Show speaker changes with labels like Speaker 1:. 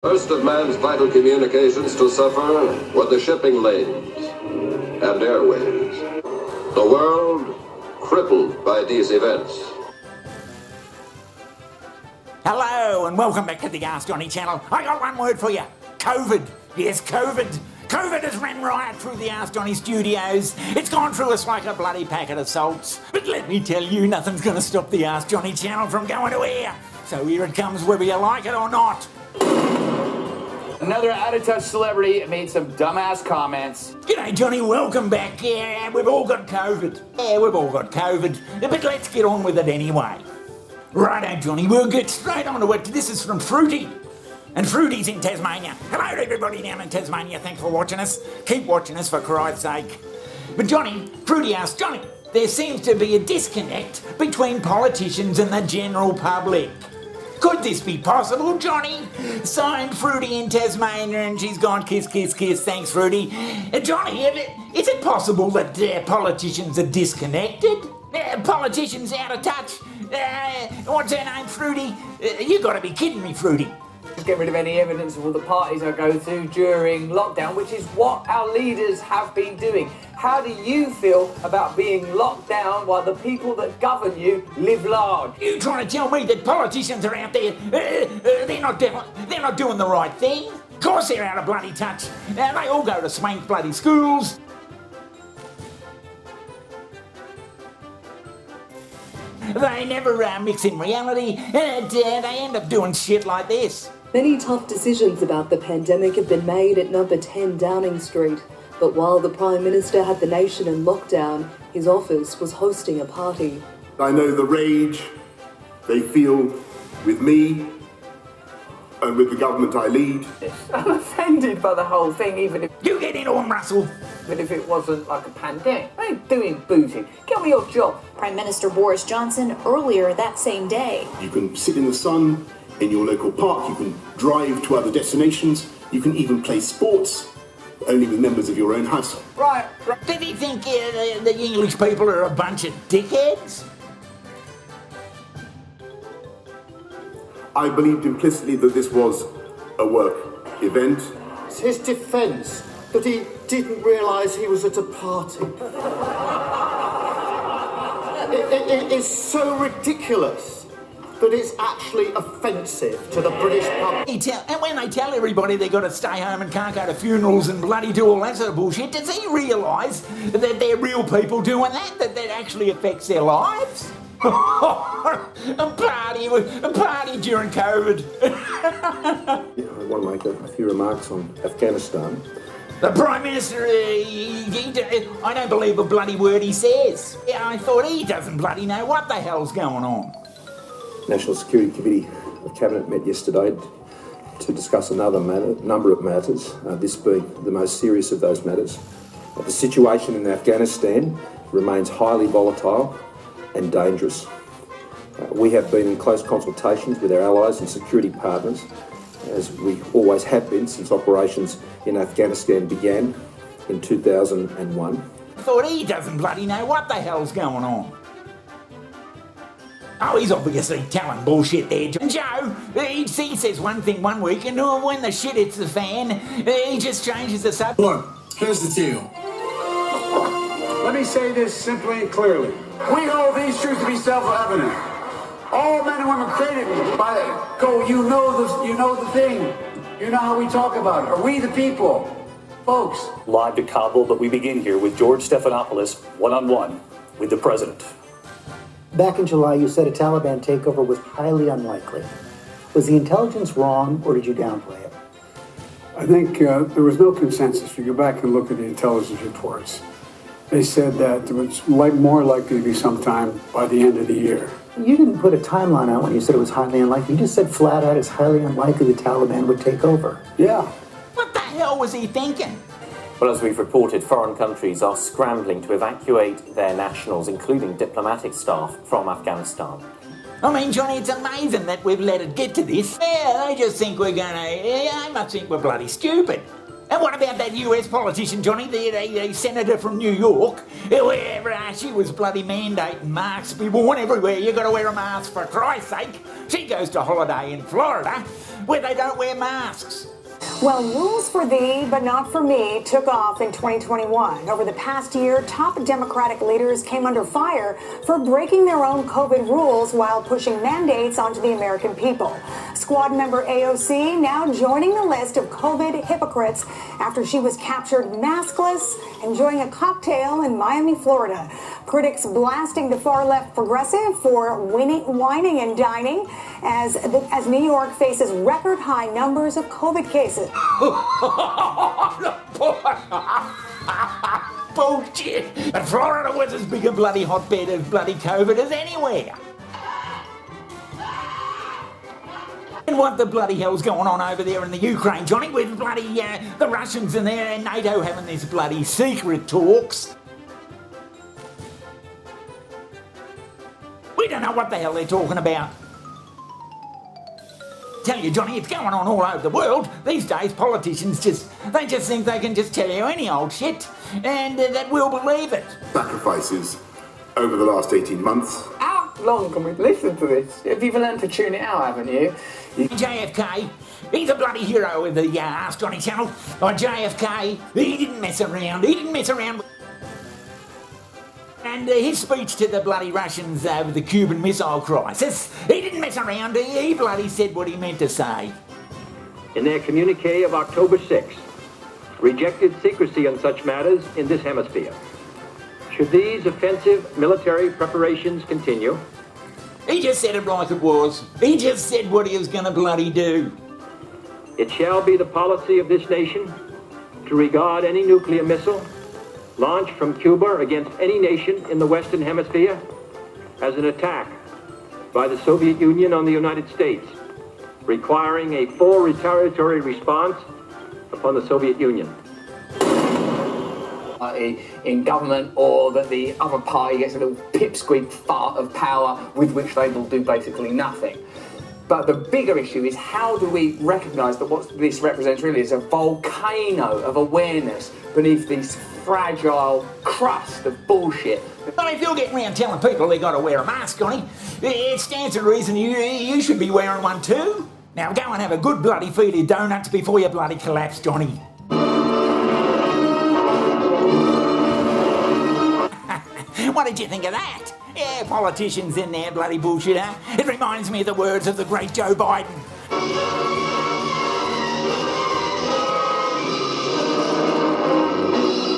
Speaker 1: First of man's vital communications to suffer were the shipping lanes and airways. The world crippled by these events.
Speaker 2: Hello and welcome back to the Ask Johnny channel. I got one word for you. COVID. Yes, COVID. COVID has ran riot through the Ask Johnny studios. It's gone through us like a bloody packet of salts. But let me tell you, nothing's going to stop the Ask Johnny channel from going to air. So here it comes, whether you like it or not.
Speaker 3: Another out-of-touch celebrity made some dumbass comments.
Speaker 2: G'day Johnny, welcome back. Yeah, we've all got COVID. But let's get on with it anyway. Righto Johnny, we'll get straight on to it. This is from Fruity. And Fruity's in Tasmania. Hello to everybody down in Tasmania. Thanks for watching us. Keep watching us for Christ's sake. But Johnny, Fruity asked Johnny, there seems to be a disconnect between politicians and the general public. Could this be possible, Johnny? Signed Fruity in Tasmania, and she's gone kiss, kiss, kiss. Thanks, Fruity. Johnny, is it possible that politicians are disconnected? Politicians out of touch? What's her name, Fruity? You gotta be kidding me, Fruity.
Speaker 3: Get rid of any evidence of all the parties I go to during lockdown, which is what our leaders have been doing. How do you feel about being locked down while the people that govern you live large?
Speaker 2: You trying to tell me that politicians are out there, they're not doing the right thing? Of course they're out of bloody touch. They all go to swank bloody schools. They never mix in reality, and they end up doing shit like this.
Speaker 4: Many tough decisions about the pandemic have been made at number 10 Downing Street. But while the Prime Minister had the nation in lockdown, his office was hosting a party.
Speaker 5: I know the rage they feel with me and with the government I lead.
Speaker 3: I'm offended by the whole thing, even if
Speaker 2: You get in on Russell.
Speaker 3: it wasn't like a pandemic. What are you doing booting? Get on with your job.
Speaker 6: Prime Minister Boris Johnson earlier that same day.
Speaker 5: You can sit in the sun in your local park, you can drive to other destinations, you can even play sports, only with members of your own household.
Speaker 3: Right.
Speaker 2: Did he think the English people are a bunch of dickheads?
Speaker 5: I believed implicitly that this was a work event.
Speaker 7: It's his defence that he didn't realise he was at a party. It is so ridiculous that it's actually offensive to the British public.
Speaker 2: And when they tell everybody they got to stay home and can't go to funerals and bloody do all that sort of bullshit, does he realise that they're real people doing that actually affects their lives? a party during COVID.
Speaker 8: I want to make a few remarks on Afghanistan.
Speaker 2: The Prime Minister, I don't believe a bloody word he says. Yeah, I thought he doesn't bloody know what the hell's going on.
Speaker 8: National Security Committee of Cabinet met yesterday to discuss number of matters, this being the most serious of those matters. The situation in Afghanistan remains highly volatile and dangerous. We have been in close consultations with our allies and security partners, as we always have been since operations in Afghanistan began in 2001.
Speaker 2: I thought he doesn't bloody know what the hell's going on. Oh, he's obviously telling bullshit there, Joe. He says one thing one week, and when the shit hits the fan, he just changes the subject.
Speaker 9: Look, here's the deal. Let me say this simply and clearly. We hold these truths to be self-evident. All men and women created by God. You know the thing. You know how we talk about it. Are we the people? Folks.
Speaker 10: Live to Kabul, but we begin here with George Stephanopoulos, one-on-one with the president.
Speaker 11: Back in July, you said a Taliban takeover was highly unlikely. Was the intelligence wrong, or did you downplay it?
Speaker 9: I think there was no consensus. If you go back and look at the intelligence reports, they said that it was more likely to be sometime by the end of the year.
Speaker 11: You didn't put a timeline out when you said it was highly unlikely. You just said flat out it's highly unlikely the Taliban would take over.
Speaker 9: Yeah.
Speaker 2: What the hell was he thinking?
Speaker 10: Well, as we've reported, foreign countries are scrambling to evacuate their nationals, including diplomatic staff, from Afghanistan.
Speaker 2: I mean, Johnny, it's amazing that we've let it get to this. Yeah, they just think we're they must think we're bloody stupid. And what about that US politician, Johnny, the senator from New York? Wherever she was bloody mandating masks be worn everywhere. You got to wear a mask for Christ's sake. She goes to holiday in Florida. where they don't wear masks.
Speaker 12: Well, rules for thee, but not for me, took off in 2021. Over the past year, top Democratic leaders came under fire for breaking their own COVID rules while pushing mandates onto the American people. Squad member AOC now joining the list of COVID hypocrites after she was captured maskless, enjoying a cocktail in Miami, Florida. Critics blasting the far-left progressive for whining and dining as New York faces record-high numbers of COVID cases.
Speaker 2: Bullshit! But Florida was as big a bloody hotbed of bloody COVID as anywhere. And what the bloody hell's going on over there in the Ukraine, Johnny, with bloody the Russians and their NATO having these bloody secret talks? We don't know what the hell they're talking about. Tell you, Johnny, it's going on all over the world. These days, politicians just think they can just tell you any old shit, and that we'll believe it.
Speaker 5: Sacrifices over the last 18 months.
Speaker 3: How long can we listen to this? You've learned to tune it out, haven't you?
Speaker 2: JFK, he's a bloody hero of the Ask Johnny channel. JFK, he didn't mess around. And his speech to the bloody Russians over the Cuban Missile Crisis, he didn't mess around, he bloody said what he meant to say.
Speaker 13: In their communique of October 6th, rejected secrecy on such matters in this hemisphere. Should these offensive military preparations continue?
Speaker 2: He just said it like it was. He just said what he was going to bloody do.
Speaker 13: It shall be the policy of this nation to regard any nuclear missile launched from Cuba against any nation in the Western Hemisphere as an attack by the Soviet Union on the United States, requiring a full retaliatory response upon the Soviet Union.
Speaker 3: In government, or that the other party gets a little pipsqueak fart of power with which they will do basically nothing. But the bigger issue is, how do we recognise that what this represents really is a volcano of awareness beneath this fragile crust of bullshit?
Speaker 2: Well, if you're getting around telling people they got to wear a mask, Johnny, it stands to reason you should be wearing one too. Now go and have a good bloody feed of donuts before you bloody collapse, Johnny. What did you think of that? Yeah, politicians in their bloody bullshit, huh? It reminds me of the words of the great Joe Biden.